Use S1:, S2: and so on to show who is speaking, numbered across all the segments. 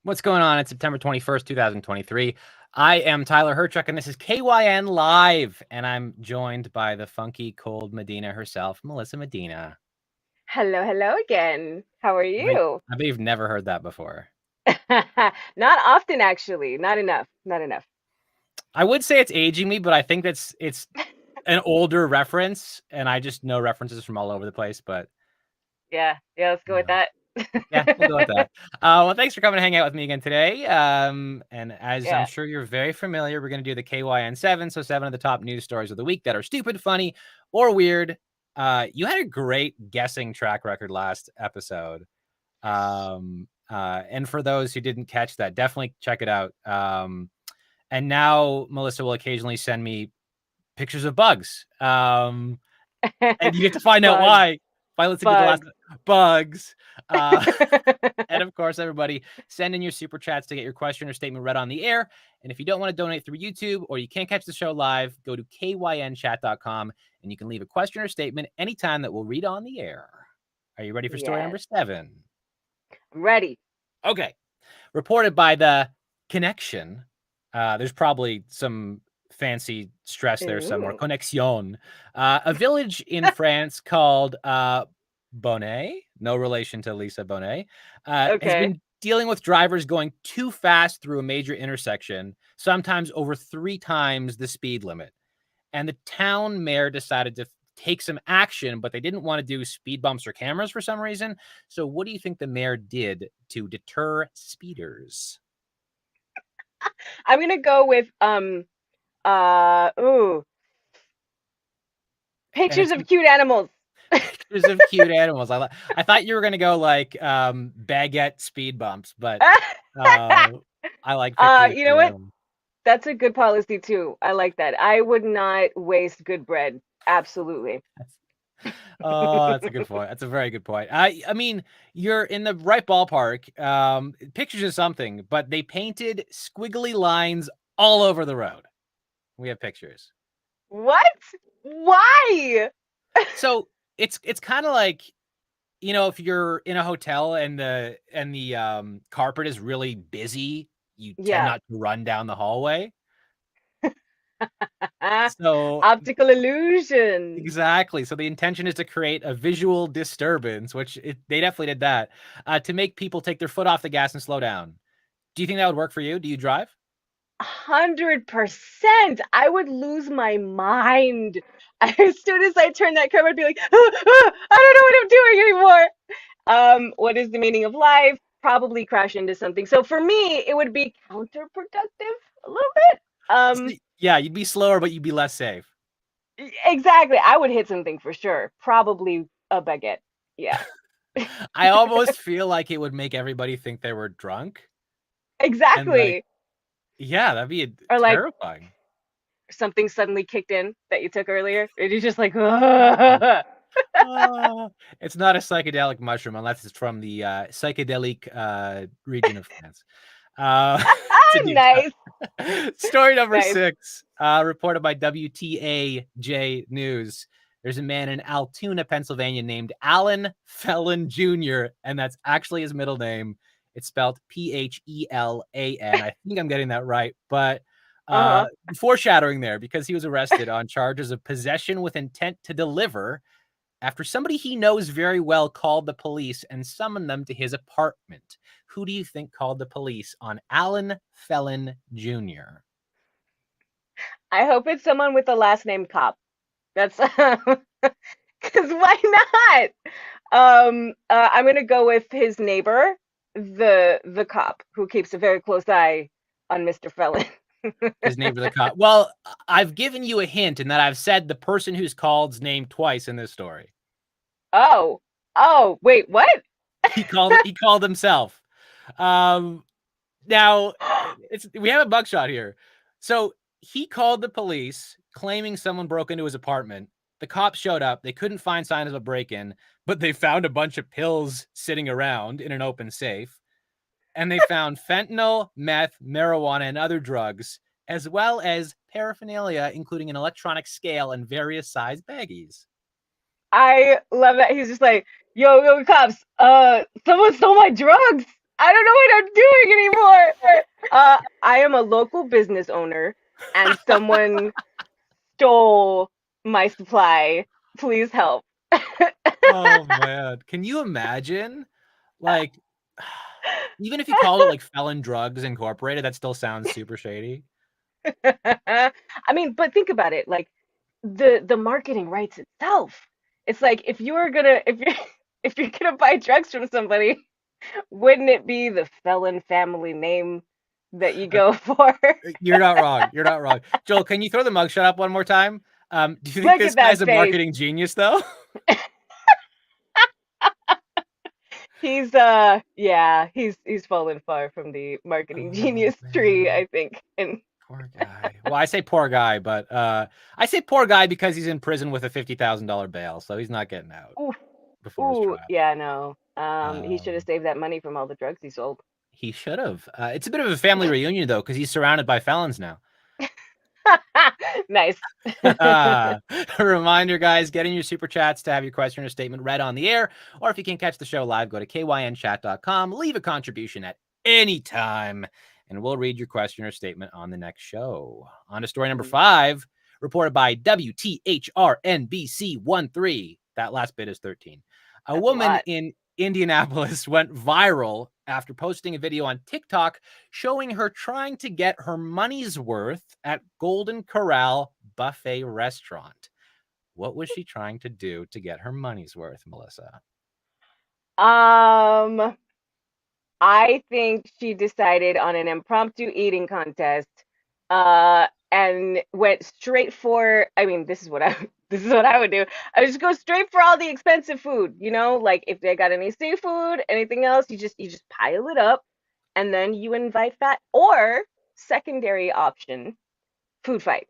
S1: What's going on? It's September 21st, 2023. I am Tyler Hyrchuk, and this is KYN Live, and I'm joined by the funky, cold Medina herself, Melissa Medína.
S2: Hello again. How are
S1: I bet
S2: you?
S1: you've never heard that before.
S2: Not often, actually. Not enough. Not enough.
S1: I would say it's aging me, but I think it's an older reference, and I just know references from all over the place, but
S2: Yeah, let's go with that.
S1: yeah, we'll go with that. Well, thanks for coming to hang out with me again today. And as I'm
S2: Yeah.
S1: sure you're very familiar, we're going to do the KYN 7, so 7 of the top news stories of the week that are stupid, funny, or weird. You had a great guessing track record last episode. And for those who didn't catch that, definitely check it out. And now Melissa will occasionally send me pictures of bugs. And you get to find out
S2: Bugs,
S1: why by listening to the last
S2: bugs.
S1: bugs. Uh, and of course, everybody, send in your super chats to get your question or statement read on the air. And if you don't want to donate through YouTube or you can't catch the show live, go to kynchat.com and you can leave a question or statement anytime that we'll read on the air. Are you ready for story number
S2: Yes.
S1: 7?
S2: I'm ready.
S1: Okay. Reported by the Connection. There's probably some fancy stress there somewhere.
S2: Ooh.
S1: Connexion. A village in France called Bonnet, no relation to Lisa Bonet, has
S2: Okay.
S1: been dealing with drivers going too fast through a major intersection, sometimes over 3 times the speed limit. And the town mayor decided to take some action, but they didn't want to do speed bumps or cameras for some reason. So what do you think the mayor did to deter speeders?
S2: I'm gonna go with
S1: And
S2: pictures
S1: it's
S2: of cute animals.
S1: pictures of cute animals. I thought you were gonna go like baguette speed bumps, but uh, I like pictures of
S2: You know
S1: cute
S2: what?
S1: animals.
S2: That's a good policy too. I like that. I would not waste good bread. Absolutely.
S1: Oh, that's a good point. That's a very good point. I mean, you're in the right ballpark. Pictures is something, but they painted squiggly lines all over the road. We have pictures.
S2: What? Why?
S1: So it's kind of like, if you're in a hotel and the carpet is really busy, you tend
S2: Yeah.
S1: not to run down the hallway. So
S2: Optical illusion.
S1: exactly. So the intention is to create a visual disturbance, which they definitely did that, to make people take their foot off the gas and slow down. Do you think that would work for you? Do you drive?
S2: 100%. I would lose my mind. As soon as I turn that camera, I'd be like, "Ah, ah, I don't know what I'm doing anymore." What is the meaning of life? Probably crash into something. So for me, it would be counterproductive a little bit. Um,
S1: Yeah, you'd be slower, but you'd be less safe.
S2: exactly. I would hit something for sure. Probably a baguette. Yeah,
S1: I almost feel like it would make everybody think they were drunk. And like,
S2: exactly.
S1: yeah, that'd be
S2: Or like
S1: terrifying.
S2: something suddenly kicked in that you took earlier, and you're just like, "Ugh."
S1: Uh, it's not a psychedelic mushroom unless it's from the psychedelic region of France. It's a deep
S2: Nice,
S1: cut. Story number
S2: nice.
S1: 6, reported by WTAJ News. There's a man in Altoona, Pennsylvania named Alan Felon Jr., and that's actually his middle name. It's spelled Phelan. I think I'm getting that right, but
S2: Uh-huh.
S1: foreshadowing there because he was arrested on charges of possession with intent to deliver after somebody he knows very well called the police and summoned them to his apartment. Who do you think called the police on Alan Felon Jr.?
S2: I hope it's someone with the last name Cop. That's because why not? I'm gonna go with his neighbor, the cop, who keeps a very close eye on Mr. Felon.
S1: His name to the cop. Well, I've given you a hint in that I've said the person who's called's name twice in this story.
S2: Oh, oh, wait, what?
S1: He called himself. Um, Now, we have a mugshot here. So he called the police claiming someone broke into his apartment. The cops showed up. They couldn't find signs of a break-in, but they found a bunch of pills sitting around in an open safe. And they found fentanyl, meth, marijuana, and other drugs, as well as paraphernalia, including an electronic scale and various size baggies.
S2: I love that he's just like, yo, cops, someone stole my drugs. I don't know what I'm doing anymore. I am a local business owner, and someone stole my supply. Please help.
S1: Oh man, can you imagine? Like, even if you called it like Felon Drugs Incorporated, that still sounds super shady.
S2: I mean, but think about it. Like the marketing writes itself. It's like if you're if you're gonna buy drugs from somebody, wouldn't it be the felon family name that you
S1: Uh,
S2: go for?
S1: You're not wrong. You're not wrong. Joel, can you throw the mugshot up one more time? Do you think
S2: Look
S1: this
S2: at
S1: guy's
S2: that
S1: a
S2: face.
S1: marketing genius though?
S2: He's yeah, he's fallen far from the marketing
S1: Oh
S2: genius tree,
S1: man.
S2: I think. And
S1: Poor guy. Well, I say poor guy, but I say poor guy because he's in prison with a $50,000 bail, so he's not getting out
S2: ooh,
S1: before his
S2: ooh,
S1: trial.
S2: yeah, no. He should have
S1: Um,
S2: saved that money from all the drugs he sold.
S1: he should have. It's a bit of a family reunion though, because he's surrounded by felons now.
S2: Nice.
S1: A reminder, guys, get in your super chats to have your question or statement read on the air. Or if you can't catch the show live, go to kynchat.com, leave a contribution at any time, and we'll read your question or statement on the next show. On to story number 5, reported by WTHRNBC13. That last bit is 13. A
S2: That's a
S1: woman
S2: lot.
S1: in Indianapolis went viral after posting a video on TikTok showing her trying to get her money's worth at Golden Corral buffet restaurant. What was she trying to do to get her money's worth, Melissa?
S2: Um, I think she decided on an impromptu eating contest, and went straight for, I mean, this is what I this is what I would do. I would just go straight for all the expensive food, like if they got any seafood, anything else, you just pile it up and then you invite fat, or secondary option, food fight.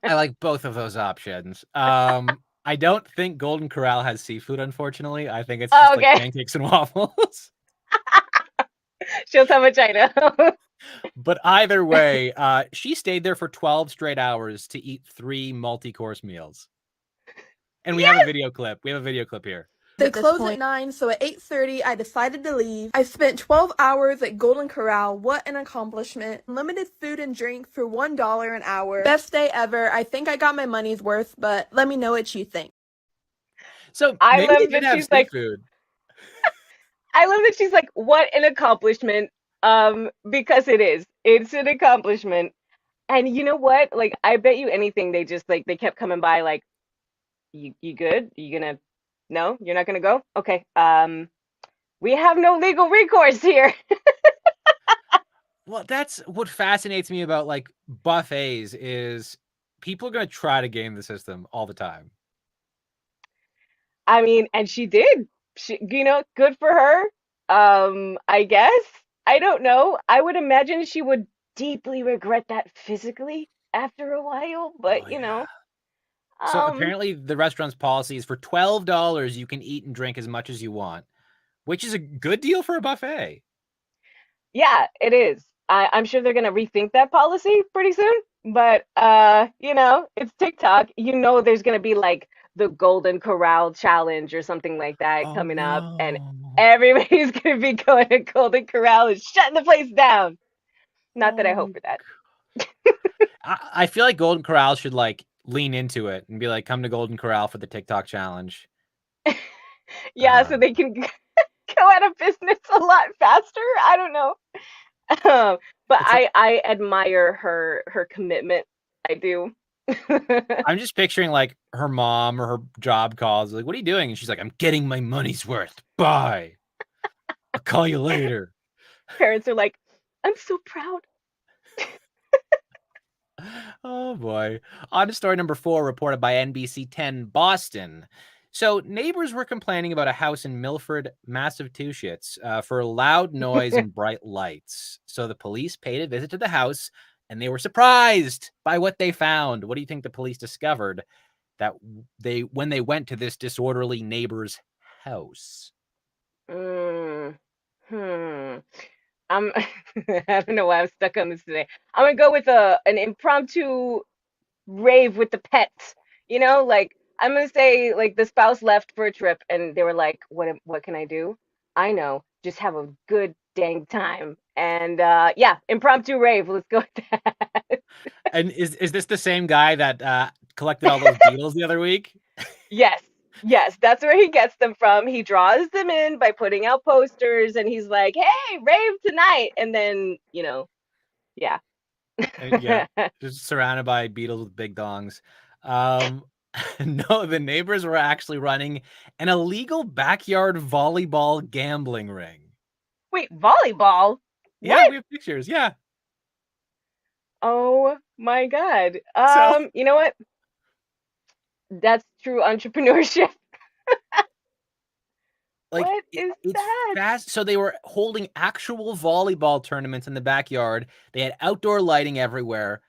S1: I like both of those options. I don't think Golden Corral has seafood, unfortunately. I think it's
S2: Oh,
S1: just like
S2: okay.
S1: pancakes and waffles.
S2: Shows how much I know.
S1: But either way, she stayed there for 12 straight hours to eat 3 multi-course meals. And we have a
S2: Yes.
S1: video clip. We have a video clip here.
S3: They close at 9, so at 8:30 I decided to leave. I spent 12 hours at Golden Corral. What an accomplishment. Limited food and drink for $1 an hour. Best day ever. I think I got my money's worth, but let me know what you think.
S1: So
S2: I
S1: maybe they
S2: love
S1: did
S2: that
S1: have
S2: she's like,
S1: seafood.
S2: what an accomplishment. Because it is. It's an accomplishment. And you know what? Like, I bet you anything they just like they kept coming by like, you good? You gonna No, you're not gonna go? Okay. We have no legal recourse here.
S1: Well, that's what fascinates me about like buffets is people are going to try to game the system all the time.
S2: I mean, and she did. Good for her. I guess. I don't know. I would imagine she would deeply regret that physically after a while,
S1: Oh
S2: but
S1: yeah. So
S2: um,
S1: apparently the restaurant's policy is for $12 you can eat and drink as much as you want, which is a good deal for a buffet.
S2: yeah, it is. I'm sure they're gonna rethink that policy pretty soon. But it's TikTok. There's gonna be like the Golden Corral challenge or something like that
S1: Oh
S2: coming up, and
S1: no.
S2: everybody's gonna be going to Golden Corral and shutting the place down. Not that I hope
S1: Oh,
S2: for that.
S1: I feel like Golden Corral should like lean into it and be like, come to Golden Corral for the TikTok challenge.
S2: Yeah, so they can go out of business a lot faster. I don't know. But
S1: It's like
S2: I admire her commitment. I do.
S1: I'm just picturing like her mom or her job calls, like, what are you doing? And she's like, I'm getting my money's worth. Bye. I'll call you later.
S2: Parents are like, I'm so proud.
S1: Oh boy. On to story number 4, reported by NBC 10 Boston. So neighbors were complaining about a house in Milford, Massachusetts, for loud noise and bright lights. So the police paid a visit to the house, and they were surprised by what they found. What do you think the police discovered that when they went to this disorderly neighbor's house?
S2: Mm, hmm. I'm I don't know why I'm stuck on this today. I'm gonna go with an impromptu rave with the pets. Like I'm gonna say like the spouse left for a trip and they were like, what can I do? I know. just have a good dang time. And yeah, impromptu rave. Let's go with that.
S1: And is this the same guy that collected all those beetles the other week?
S2: Yes. Yes, that's where he gets them from. He draws them in by putting out posters and he's like, "Hey, rave tonight." And then, yeah.
S1: Yeah, just surrounded by beetles with big dongs. No, the neighbors were actually running an illegal backyard volleyball gambling ring.
S2: Wait, volleyball?
S1: Yeah,
S2: What?
S1: we have pictures. Yeah.
S2: Oh my God.
S1: So
S2: You know what? That's true entrepreneurship.
S1: like
S2: What is
S1: it's
S2: that?
S1: fast. So they were holding actual volleyball tournaments in the backyard. They had outdoor lighting everywhere,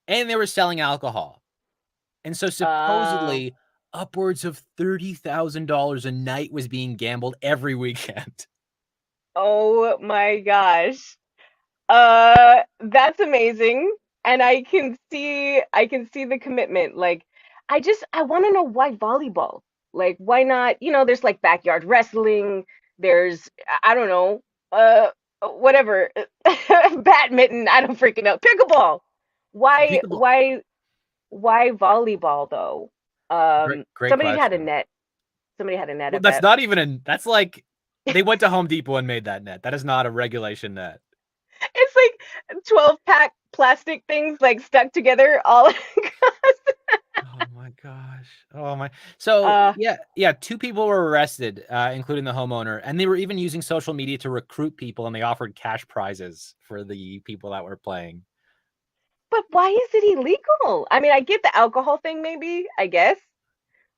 S1: and they were selling alcohol. And so supposedly upwards of $30,000 a night was being gambled every weekend.
S2: Oh my gosh. That's amazing. And I can see the commitment. Like, I want to know why volleyball? Like, why not? There's like backyard wrestling, there's I don't know, whatever. Badminton, I don't freaking know. Pickleball. Why
S1: People,
S2: why why volleyball though?
S1: great
S2: Somebody had a
S1: question.
S2: net. Somebody had a net, I
S1: Well, that's
S2: bet.
S1: not even that's like they went to Home Depot and made that net. That is not a regulation net.
S2: It's like 12-pack plastic things like stuck together all across.
S1: Oh my gosh. Oh my. So
S2: Uh,
S1: yeah, two people were arrested, including the homeowner, and they were even using social media to recruit people, and they offered cash prizes for the people that were playing.
S2: but why is it illegal? I mean, I get the alcohol thing, maybe, I guess,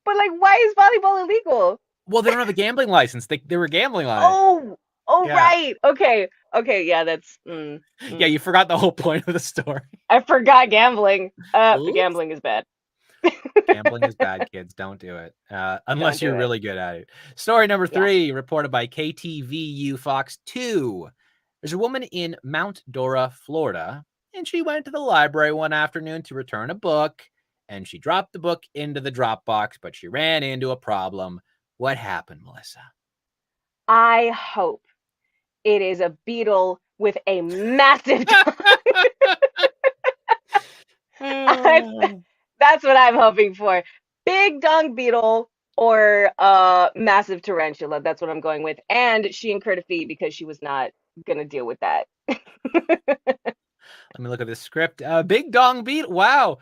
S2: but like, why is volleyball illegal?
S1: Well, they don't have a gambling license. They were gambling on it.
S2: Oh, oh,
S1: Yeah.
S2: right. Okay, okay, yeah, that's.
S1: Yeah, you forgot the whole point of the story.
S2: I forgot gambling.
S1: Oops.
S2: Gambling is bad.
S1: Gambling is bad, kids. Don't do it. Unless
S2: do
S1: you're
S2: it.
S1: really good at it. Story number
S2: Yeah.
S1: 3, reported by KTVU Fox 2. There's a woman in Mount Dora, Florida, and she went to the library one afternoon to return a book, and she dropped the book into the drop box, but she ran into a problem. What happened, Melissa?
S2: I hope it is a beetle with a massive tongue. That's what I'm hoping for. Big dung beetle or massive tarantula. That's what I'm going with. And she incurred a fee because she was not gonna deal with that.
S1: Let me look at this script. Big dong beat. Wow.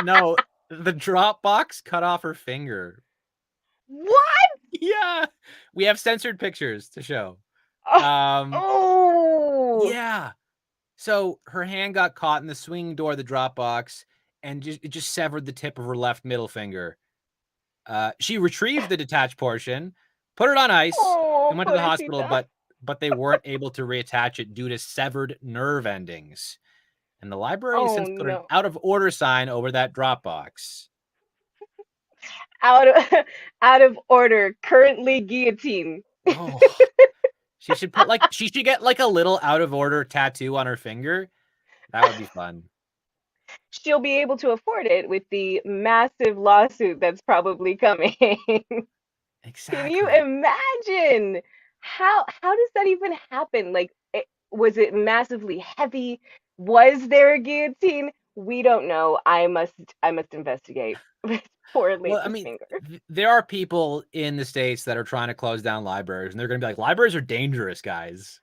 S1: No, the drop box cut off her finger.
S2: What?
S1: Yeah. We have censored pictures to show.
S2: Oh.
S1: Yeah. So her hand got caught in the swing door of the drop box, and it just severed the tip of her left middle finger. She retrieved the detached portion, put it on ice,
S2: Oh,
S1: and went to the hospital,
S2: pobrecita.
S1: but they weren't able to reattach it due to severed nerve endings. And the library has
S2: Oh
S1: since put an
S2: no.
S1: out of order sign over that drop box.
S2: Out of out of order. Currently guillotine.
S1: Oh, she should get like a little out of order tattoo on her finger. That would be fun.
S2: She'll be able to afford it with the massive lawsuit that's probably coming. Can you
S1: Exactly.
S2: imagine? How does that even happen? Like, was it massively heavy? Was there a guillotine? We don't know. I must investigate. Poor
S1: Well, I
S2: lady's
S1: mean,
S2: finger.
S1: there are people in the States that are trying to close down libraries, and they're going to be like, libraries are dangerous, guys.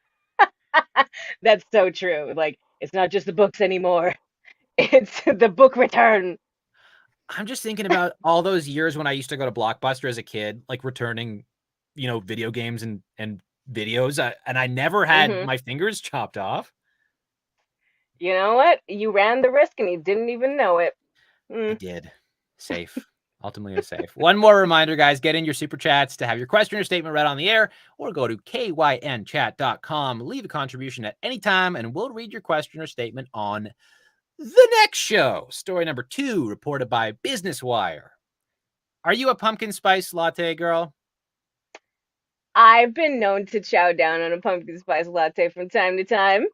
S2: That's so true. Like, it's not just the books anymore. It's the book return.
S1: I'm just thinking about all those years when I used to go to Blockbuster as a kid, like returning, video games and videos, and I never had
S2: Hmm.
S1: my fingers chopped off.
S2: You know what? You ran the risk and you didn't even know it.
S1: I did. Safe. Ultimately a safe. One more reminder, guys, get in your super chats to have your question or statement read on the air, or go to kynchat.com. Leave a contribution at any time, and we'll read your question or statement on the next show. Story number 2, reported by Business Wire. Are you a pumpkin spice latte girl?
S2: I've been known to chow down on a pumpkin spice latte from time to time.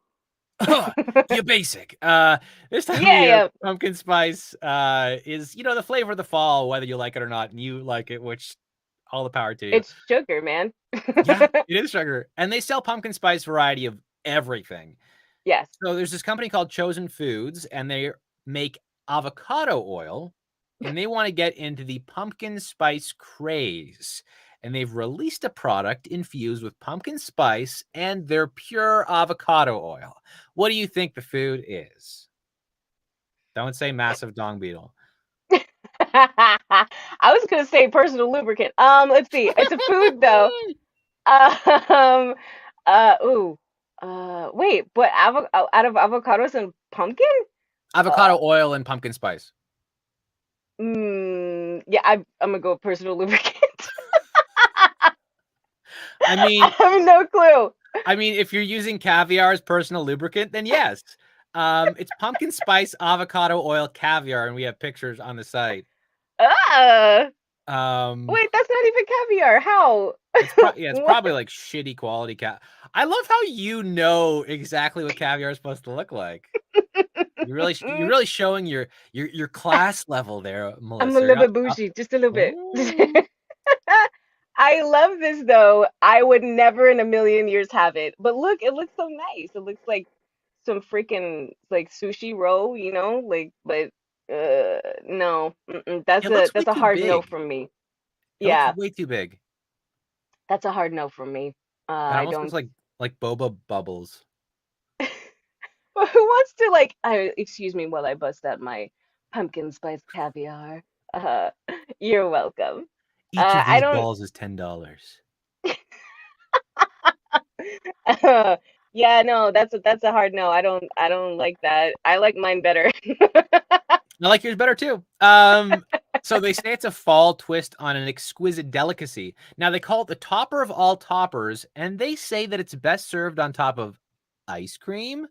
S1: You're basic. This time of
S2: Yeah,
S1: year,
S2: yeah.
S1: pumpkin spice is, the flavor of the fall, whether you like it or not, and you like it, which All the power to you.
S2: It's sugar, man.
S1: Yeah, it is sugar. And they sell pumpkin spice variety of everything.
S2: Yes.
S1: So there's this company called Chosen Foods, and they make avocado oil, and they want to get into the pumpkin spice craze. And they've released a product infused with pumpkin spice and their pure avocado oil. What do you think the food is? Don't say massive dong beetle.
S2: I was gonna say personal lubricant. Let's see. It's a food though. Um, ooh. Wait, but out of avocados and pumpkin?
S1: Avocado oil and pumpkin spice.
S2: Yeah, I'm gonna go with personal lubricant.
S1: I mean,
S2: I have no clue.
S1: I mean, if you're using Caviar as personal lubricant, then yes. It's pumpkin spice avocado oil caviar, and we have pictures on the site.
S2: Wait,
S1: Wait,
S2: that's not even caviar. How?
S1: it's probably like shitty quality I love how you know exactly what caviar is supposed to look like. You're really showing your class level there, Melissa.
S2: I'm a little bit bougie, just a little bit. I love this though. I would never in a million years have it. But look, it looks so nice. It looks like some freaking like sushi roll, you know? But no. That's a hard no from me. Yeah.
S1: Looks way too big.
S2: That's a hard no from me.
S1: That almost looks like boba bubbles.
S2: Who wants to like excuse me while I bust out my pumpkin spice caviar. You're welcome.
S1: Each of these balls is $10.
S2: Yeah, no, that's a hard no. I don't like that. I like mine better.
S1: I like yours better too. So they say it's a fall twist on an exquisite delicacy. Now they call it the topper of all toppers, and they say that it's best served on top of ice cream,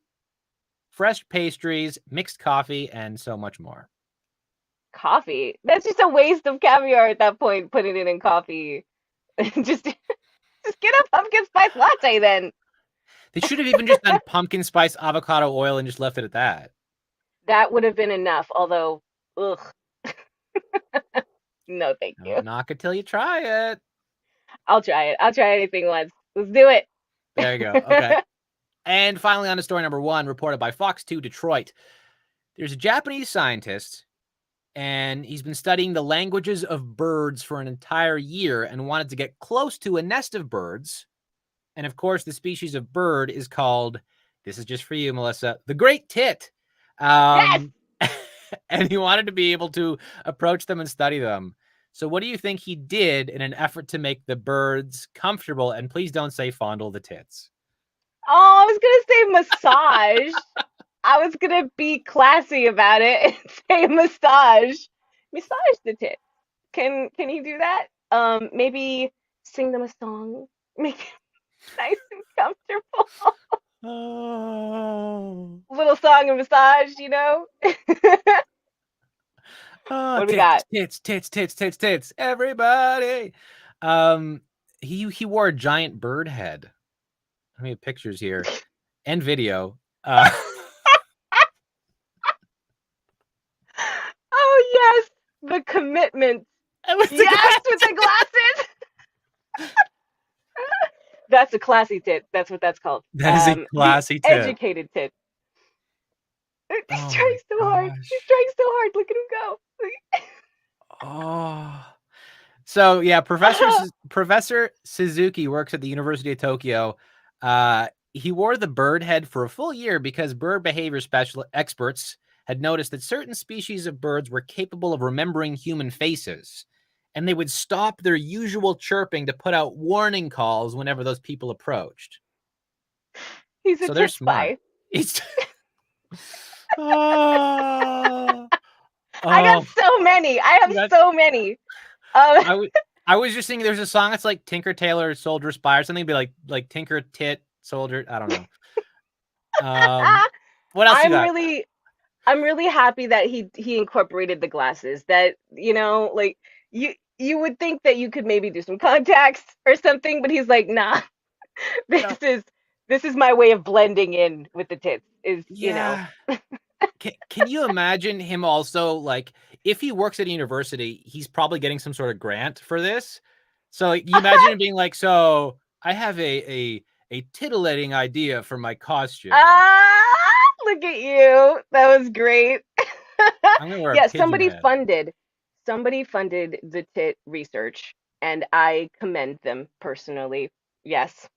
S1: fresh pastries, mixed coffee, and so much more.
S2: Coffee? That's just a waste of caviar at that point, putting it in coffee. just get a pumpkin spice latte then.
S1: They should have even just done pumpkin spice avocado oil and just left it at that.
S2: That would have been enough, although, ugh. No, thank you.
S1: Don't knock it till you try it.
S2: I'll try it. I'll try anything once. Let's do it.
S1: There you go. Okay. And finally, on to story number 1, reported by Fox 2 Detroit. There's a Japanese scientist, and he's been studying the languages of birds for an entire year and wanted to get close to a nest of birds. And of course, the species of bird is called, this is just for you, Melissa, the great tit.
S2: Yes!
S1: And he wanted to be able to approach them and study them. So what do you think he did in an effort to make the birds comfortable? And please don't say fondle the tits.
S2: Oh, I was going to say massage. I was going to be classy about it and say massage. Massage the tits. Can he do that? Maybe sing them a song. Make it nice and comfortable.
S1: Oh.
S2: Little song of massage, you know? What do we got?
S1: Tits, everybody. He wore a giant bird head. I mean, pictures here and video.
S2: Oh yes, the commitment. Yes, with the glasses. That's a classy tit. That's what that's called.
S1: That is a classy tit.
S2: Educated tit. He's trying so hard. He's trying so hard. Look at him go.
S1: Oh. So yeah, Professor Suzuki works at the University of Tokyo. He wore the bird head for a full year because bird behavior experts had noticed that certain species of birds were capable of remembering human faces, and they would stop their usual chirping to put out warning calls whenever those people approached.
S2: He's a tit spy.
S1: Oh.
S2: I got so many. I have so many.
S1: I was just thinking there's a song that's like Tinker Tailor Soldier Spy or something, be like Tinker Tit Soldier. I don't know. What else you got?
S2: I'm really happy that he incorporated the glasses. That, you know, like you would think that you could maybe do some contacts or something, but he's like, nah. This is my way of blending in with the tits. You know.
S1: Can you imagine him also, like, if he works at a university, he's probably getting some sort of grant for this. So you imagine him being like, so I have a titillating idea for my costume.
S2: Look at you. That was great.
S1: I'm gonna wear a
S2: Yeah,
S1: pigeon head.
S2: somebody funded the tit research, and I commend them personally. Yes.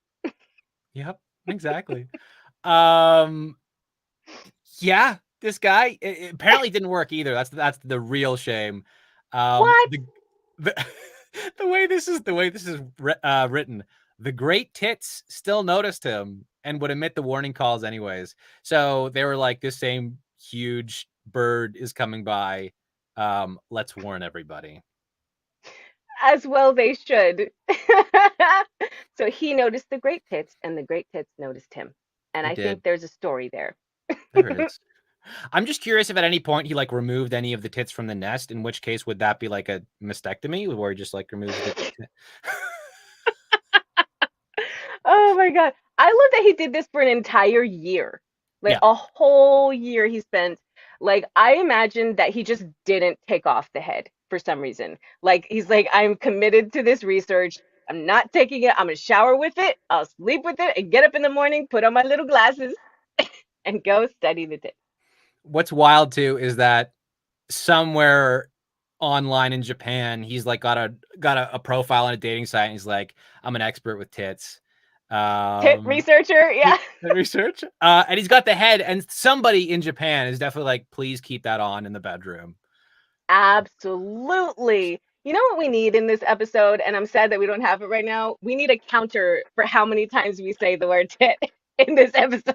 S1: Yep, exactly. Yeah, this guy it apparently didn't work either. That's the real shame.
S2: What?
S1: The the way this is written, the great tits still noticed him and would emit the warning calls anyways. So they were like, this same huge bird is coming by. Let's warn everybody.
S2: As well they should. So he noticed the great tits, and the great tits noticed him. And
S1: He
S2: I think
S1: did.
S2: there's a story there.
S1: There is. I'm just curious if at any point he like removed any of the tits from the nest, in which case would that be like a mastectomy where he just like removes the
S2: Oh my God. I love that he did this for an entire year. Like
S1: Yeah.
S2: a whole year he spent. Like I imagine that he just didn't take off the head for some reason. Like he's like, I'm committed to this research. I'm not taking it. I'm gonna shower with it. I'll sleep with it and get up in the morning, put on my little glasses, and go study the tip.
S1: What's wild too is that somewhere online in Japan, he's like got a profile on a dating site, and he's like, I'm an expert with tits.
S2: Tit researcher, yeah.
S1: Research. And he's got the head, and somebody in Japan is definitely like, please keep that on in the bedroom.
S2: Absolutely. You know what we need in this episode, and I'm sad that we don't have it right now. We need a counter for how many times we say the word tit in this episode.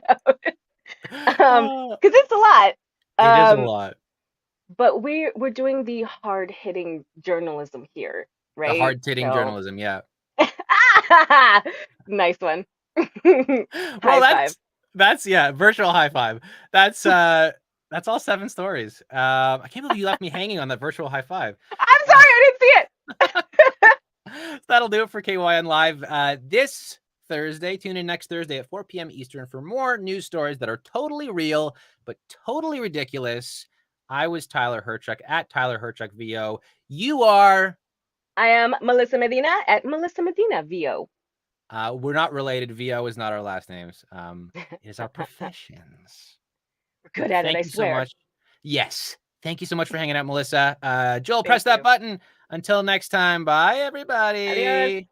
S2: Because it's a lot.
S1: It is a lot.
S2: But we're doing the hard-hitting journalism here, right?
S1: The hard-hitting journalism, yeah.
S2: Nice one.
S1: Well,
S2: High five.
S1: That's yeah, virtual high five. That's all 7 stories. I can't believe you left me hanging on that virtual high five.
S2: I'm sorry, I didn't see it.
S1: So that'll do it for KYN Live this Thursday. Tune in next Thursday at 4 p.m. Eastern for more news stories that are totally real but totally ridiculous. I was Tyler Hyrchuk at Tyler Hyrchuk VO. You are?
S2: I am Melissa Medina at Melissa Medina VO.
S1: We're not related. VO is not our last names. It is our professions.
S2: We're good at it, I swear.
S1: So much. Yes. Thank you so much for hanging out, Melissa. Joel, press that button. Until next time. Bye, everybody.
S2: Adios.